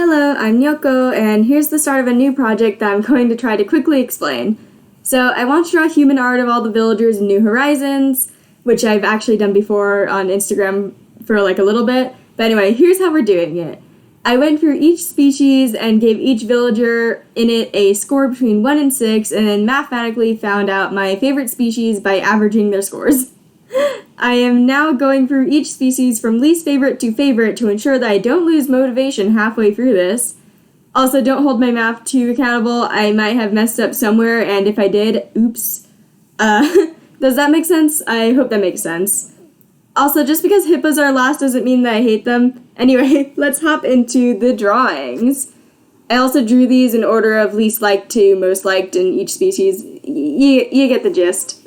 Hello, I'm Yoko, and here's the start of a new project that I'm going to try to quickly explain. So, I want to draw human art of all the villagers in New Horizons, which I've actually done before on Instagram for a little bit. But anyway, here's how we're doing it. I went through each species and gave each villager in it a score between 1 and 6, and then mathematically found out my favorite species by averaging their scores. I am now going through each species from least favorite to favorite to ensure that I don't lose motivation halfway through this. Also, don't hold my math too accountable. I might have messed up somewhere, and if I did, oops. Does that make sense? I hope that makes sense. Also, just because hippos are last doesn't mean that I hate them. Anyway, let's hop into the drawings. I also drew these in order of least liked to most liked in each species. You get the gist.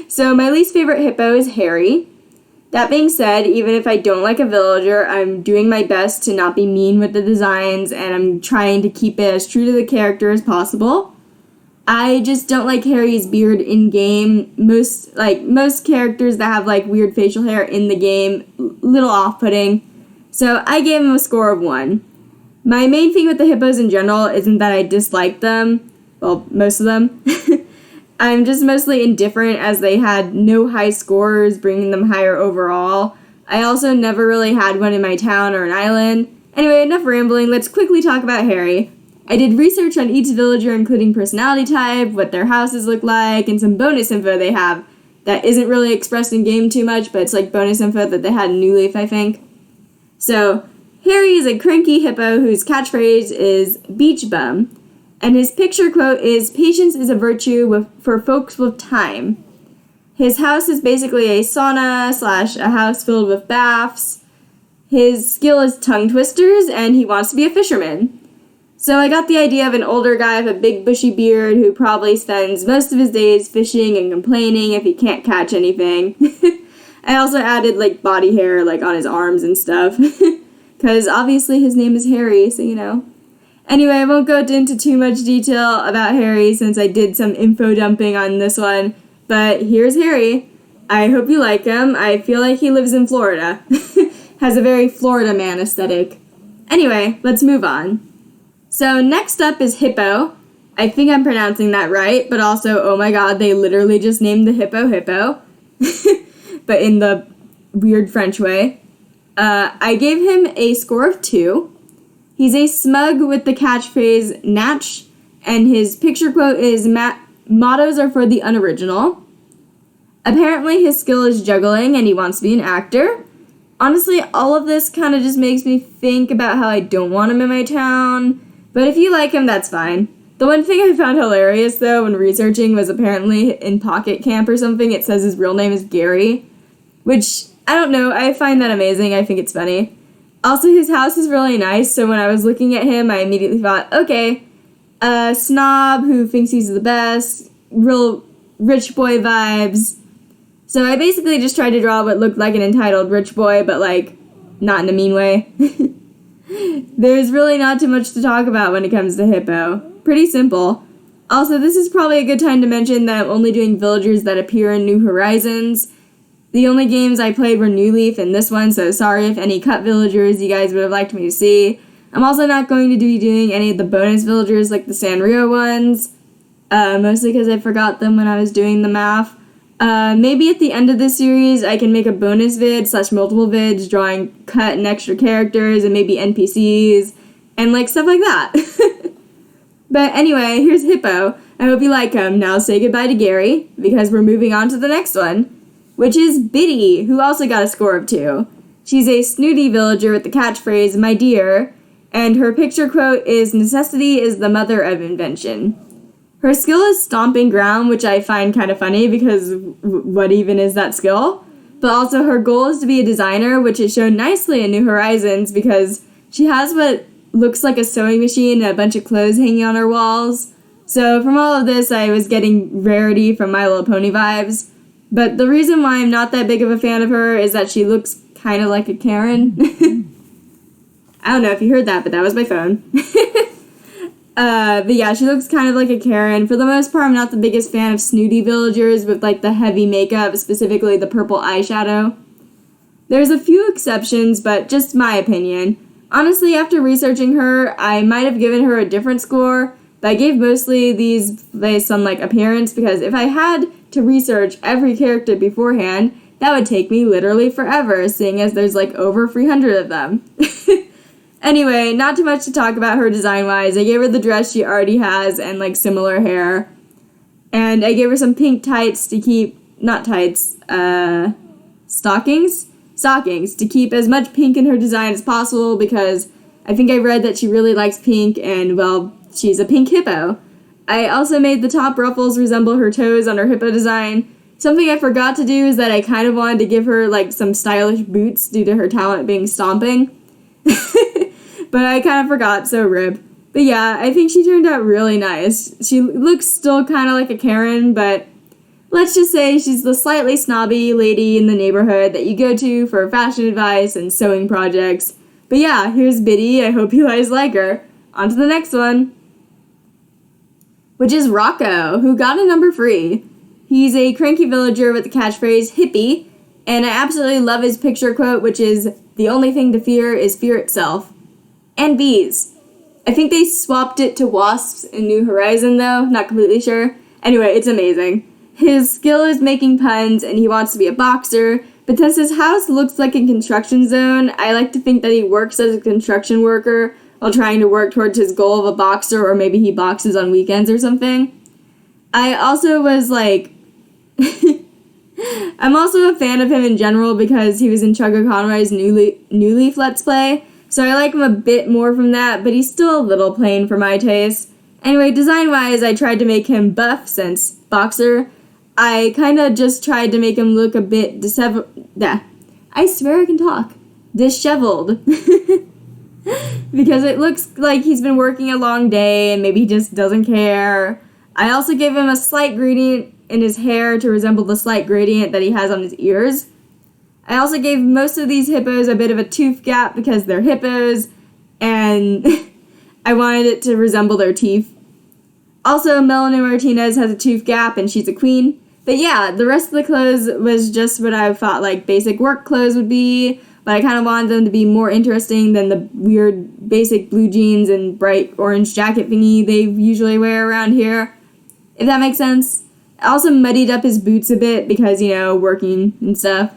So my least favorite hippo is Harry. That being said, even if I don't like a villager, I'm doing my best to not be mean with the designs, and I'm trying to keep it as true to the character as possible. I just don't like Harry's beard in-game. Most characters that have weird facial hair in the game, little off-putting. So I gave him a score of 1. My main thing with the hippos in general isn't that I dislike them. Well, most of them. I'm just mostly indifferent as they had no high scores, bringing them higher overall. I also never really had one in my town or an island. Anyway, enough rambling, let's quickly talk about Harry. I did research on each villager, including personality type, what their houses look like, and some bonus info they have that isn't really expressed in game too much, but it's bonus info that they had in New Leaf, I think. So, Harry is a cranky hippo whose catchphrase is beach bum. And his picture quote is, "Patience is a virtue for folks with time." His house is basically a sauna / a house filled with baths. His skill is tongue twisters, and he wants to be a fisherman. So I got the idea of an older guy with a big bushy beard who probably spends most of his days fishing and complaining if he can't catch anything. I also added body hair on his arms and stuff. Because obviously his name is Harry, so you know. Anyway, I won't go into too much detail about Harry since I did some info dumping on this one, but here's Harry. I hope you like him. I feel like he lives in Florida. Has a very Florida man aesthetic. Anyway, let's move on. So next up is Hippo. I think I'm pronouncing that right, but also, oh my god, they literally just named the hippo Hippo. But in the weird French way. I gave him a score of 2. He's a smug with the catchphrase Natch, and his picture quote is, "Mottos are for the unoriginal." Apparently his skill is juggling, and he wants to be an actor. Honestly, all of this kind of just makes me think about how I don't want him in my town, but if you like him, that's fine. The one thing I found hilarious, though, when researching was apparently in Pocket Camp or something, it says his real name is Gary, which, I don't know, I find that amazing. I think it's funny. Also, his house is really nice, so when I was looking at him, I immediately thought, okay, a snob who thinks he's the best, real rich boy vibes. So I basically just tried to draw what looked like an entitled rich boy, but not in a mean way. There's really not too much to talk about when it comes to Hippo. Pretty simple. Also, this is probably a good time to mention that I'm only doing villagers that appear in New Horizons. The only games I played were New Leaf and this one, so sorry if any cut villagers you guys would have liked me to see. I'm also not going to be doing any of the bonus villagers like the Sanrio ones, mostly because I forgot them when I was doing the math. Maybe at the end of this series I can make a bonus vid / multiple vids drawing cut and extra characters and maybe NPCs and stuff like that. But anyway, here's Hippo. I hope you like him. Now say goodbye to Gary, because we're moving on to the next one, which is Biddy, who also got a score of 2. She's a snooty villager with the catchphrase, "My dear," and her picture quote is, "Necessity is the mother of invention." Her skill is stomping ground, which I find kind of funny because what even is that skill? But also her goal is to be a designer, which is shown nicely in New Horizons because she has what looks like a sewing machine and a bunch of clothes hanging on her walls. So from all of this, I was getting Rarity from My Little Pony vibes. But the reason why I'm not that big of a fan of her is that she looks kind of like a Karen. I don't know if you heard that, but that was my phone. But yeah, she looks kind of like a Karen. For the most part, I'm not the biggest fan of snooty villagers with the heavy makeup, specifically the purple eyeshadow. There's a few exceptions, but just my opinion. Honestly, after researching her, I might have given her a different score, but I gave mostly these based on like appearance because if I had to research every character beforehand, that would take me literally forever, seeing as there's like over 300 of them. Anyway, not too much to talk about her design-wise. I gave her the dress she already has and like similar hair. And I gave her some pink tights to keep, not tights, stockings? Stockings, to keep as much pink in her design as possible because I think I read that she really likes pink and, well, she's a pink hippo. I also made the top ruffles resemble her toes on her hippo design. Something I forgot to do is that I kind of wanted to give her, like, some stylish boots due to her talent being stomping. But I kind of forgot, so rip. But yeah, I think she turned out really nice. She looks still kind of like a Karen, but let's just say she's the slightly snobby lady in the neighborhood that you go to for fashion advice and sewing projects. But yeah, here's Biddy. I hope you guys like her. On to the next one, which is Rocco, who got a number 3. He's a cranky villager with the catchphrase, hippie, and I absolutely love his picture quote, which is, "The only thing to fear is fear itself." And bees. I think they swapped it to wasps in New Horizon, though. Not completely sure. Anyway, it's amazing. His skill is making puns, and he wants to be a boxer, but since his house looks like a construction zone, I like to think that he works as a construction worker while trying to work towards his goal of a boxer, or maybe he boxes on weekends or something. I also was like... I'm also a fan of him in general because he was in Chugga Conroy's New Leaf Let's Play, so I like him a bit more from that, but he's still a little plain for my taste. Anyway, design-wise, I tried to make him buff since boxer. I kind of just tried to make him look a bit I swear I can talk. Disheveled. Because it looks like he's been working a long day and maybe he just doesn't care. I also gave him a slight gradient in his hair to resemble the slight gradient that he has on his ears. I also gave most of these hippos a bit of a tooth gap because they're hippos, and I wanted it to resemble their teeth. Also, Melanie Martinez has a tooth gap, and she's a queen. But yeah, the rest of the clothes was just what I thought like basic work clothes would be, but I kind of wanted them to be more interesting than the weird basic blue jeans and bright orange jacket thingy they usually wear around here, if that makes sense. I also muddied up his boots a bit because, you know, working and stuff.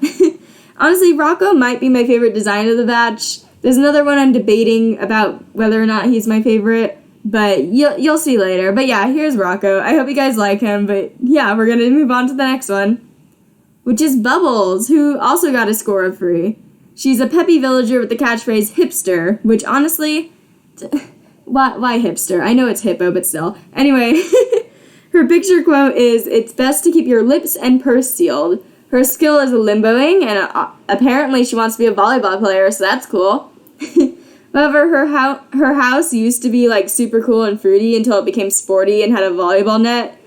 Honestly, Rocco might be my favorite design of the batch. There's another one I'm debating about whether or not he's my favorite, but you'll see later. But yeah, here's Rocco. I hope you guys like him, but yeah, we're gonna move on to the next one, which is Bubbles, who also got a score of 3. She's a peppy villager with the catchphrase hipster, which honestly, why hipster? I know it's hippo, but still. Anyway, her picture quote is, "It's best to keep your lips and purse sealed." Her skill is limboing, and apparently she wants to be a volleyball player, so that's cool. However, her house used to be, like, super cool and fruity until it became sporty and had a volleyball net,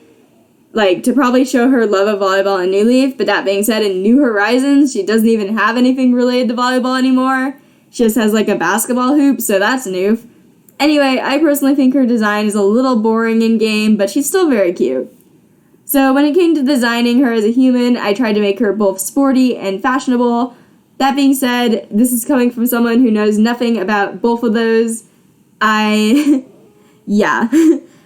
like, to probably show her love of volleyball in New Leaf. But that being said, in New Horizons, she doesn't even have anything related to volleyball anymore. She just has, like, a basketball hoop, so that's new. Anyway, I personally think her design is a little boring in-game, but she's still very cute. So when it came to designing her as a human, I tried to make her both sporty and fashionable. That being said, this is coming from someone who knows nothing about both of those. Yeah.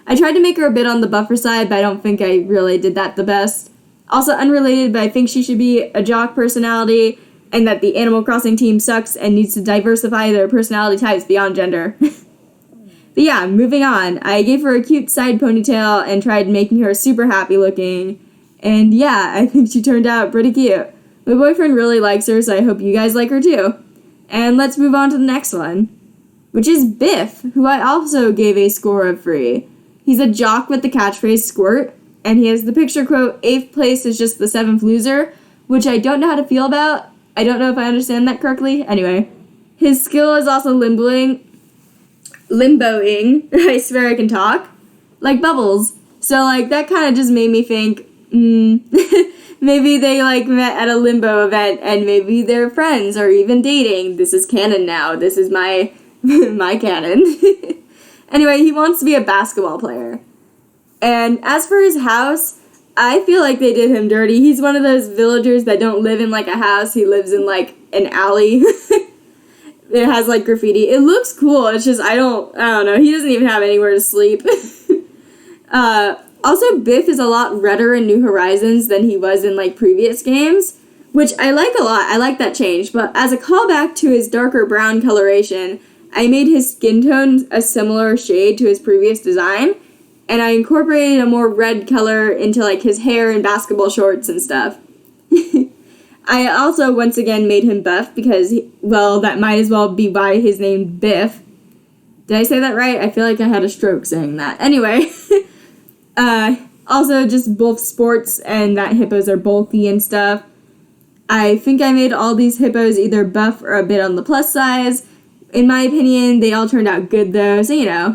I tried to make her a bit on the buffer side, but I don't think I really did that the best. Also unrelated, but I think she should be a jock personality, and that the Animal Crossing team sucks and needs to diversify their personality types beyond gender. But yeah, moving on. I gave her a cute side ponytail and tried making her super happy looking. And yeah, I think she turned out pretty cute. My boyfriend really likes her, so I hope you guys like her too. And let's move on to the next one, which is Biff, who I also gave a score of 3. He's a jock with the catchphrase squirt, and he has the picture quote, "8th place is just the 7th loser," which I don't know how to feel about. I don't know if I understand that correctly. Anyway, his skill is also limboing, I swear I can talk, like Bubbles. So, like, that kind of just made me think, maybe they, like, met at a limbo event and maybe they're friends or even dating. This is canon now. This is my canon. Anyway, he wants to be a basketball player. And as for his house, I feel like they did him dirty. He's one of those villagers that don't live in, like, a house. He lives in, like, an alley. It has like graffiti. It looks cool. It's just I don't know. He doesn't even have anywhere to sleep. Also, Biff is a lot redder in New Horizons than he was in like previous games, which I like a lot. I like that change. But as a callback to his darker brown coloration, I made his skin tone a similar shade to his previous design, and I incorporated a more red color into like his hair and basketball shorts and stuff. I also once again made him buff because, well, that might as well be why his name Biff. Did I say that right? I feel like I had a stroke saying that. Anyway, also just both sports and that hippos are bulky and stuff. I think I made all these hippos either buff or a bit on the plus size. In my opinion, they all turned out good though, so you know.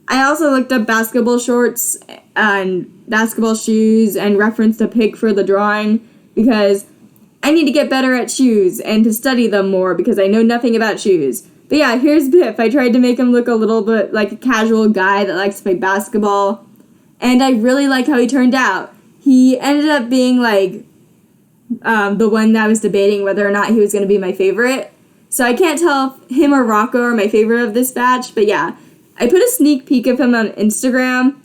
I also looked up basketball shorts and basketball shoes and referenced a pic for the drawing because I need to get better at shoes and to study them more because I know nothing about shoes. But yeah, here's Biff. I tried to make him look a little bit like a casual guy that likes to play basketball. And I really like how he turned out. He ended up being like the one that I was debating whether or not he was going to be my favorite. So I can't tell if him or Rocco are my favorite of this batch. But yeah, I put a sneak peek of him on Instagram.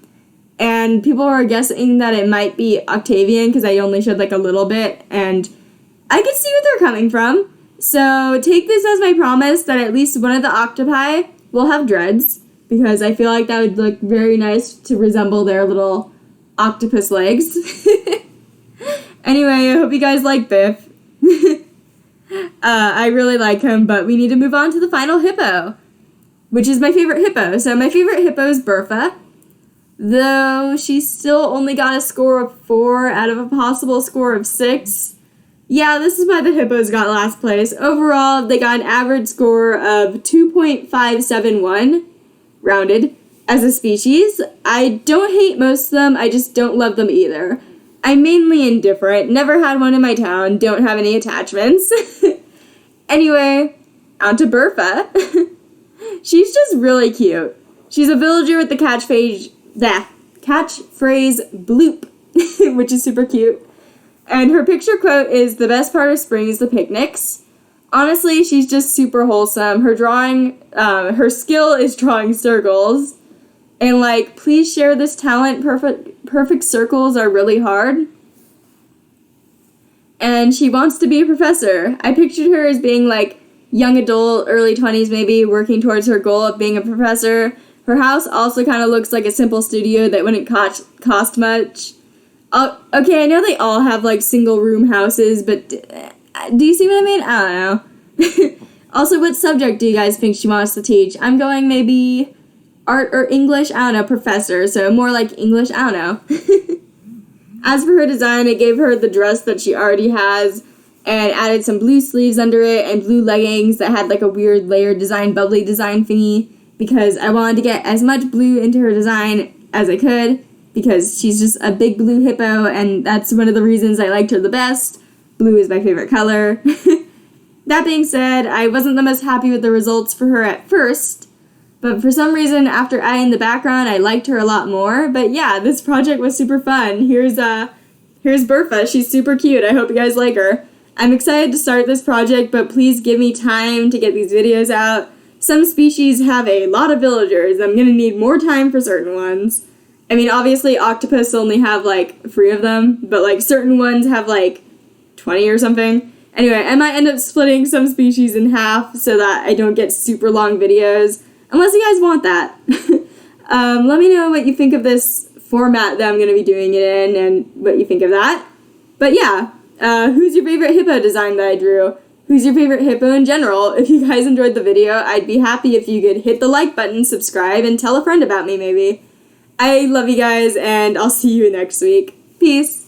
And people were guessing that it might be Octavian because I only showed like a little bit. And I could see what they're coming from. So take this as my promise that at least one of the octopi will have dreads, because I feel like that would look very nice to resemble their little octopus legs. Anyway, I hope you guys like Biff. I really like him, but we need to move on to the final hippo, which is my favorite hippo. So my favorite hippo is Burfa, though she still only got a score of 4 out of a possible score of 6. Yeah, this is why the hippos got last place. Overall, they got an average score of 2.571, rounded, as a species. I don't hate most of them, I just don't love them either. I'm mainly indifferent, never had one in my town, don't have any attachments. Anyway, on to Burfa. She's just really cute. She's a villager with the catchphrase bloop, which is super cute. And her picture quote is, "The best part of spring is the picnics." Honestly, she's just super wholesome. Her drawing, her skill is drawing circles. And like, please share this talent. Perfect circles are really hard. And she wants to be a professor. I pictured her as being like young adult, early 20s maybe, working towards her goal of being a professor. Her house also kind of looks like a simple studio that wouldn't cost much. Okay, I know they all have, like, single-room houses, but do you see what I mean? I don't know. Also, what subject do you guys think she wants to teach? I'm going maybe art or English? I don't know, professor, so more like English, I don't know. As for her design, I gave her the dress that she already has and added some blue sleeves under it and blue leggings that had, like, a weird layered design, bubbly design thingy, because I wanted to get as much blue into her design as I could, because she's just a big blue hippo, and that's one of the reasons I liked her the best. Blue is my favorite color. That being said, I wasn't the most happy with the results for her at first, but for some reason, after adding the background, I liked her a lot more. But yeah, this project was super fun. Here's Burfa. She's super cute. I hope you guys like her. I'm excited to start this project, but please give me time to get these videos out. Some species have a lot of villagers. I'm gonna need more time for certain ones. I mean, obviously, octopus only have, like, 3 of them, but, like, certain ones have, like, 20 or something. Anyway, I might end up splitting some species in half so that I don't get super long videos, unless you guys want that. Let me know what you think of this format that I'm going to be doing it in and what you think of that. But yeah, who's your favorite hippo design that I drew? Who's your favorite hippo in general? If you guys enjoyed the video, I'd be happy if you could hit the like button, subscribe, and tell a friend about me maybe. I love you guys, and I'll see you next week. Peace.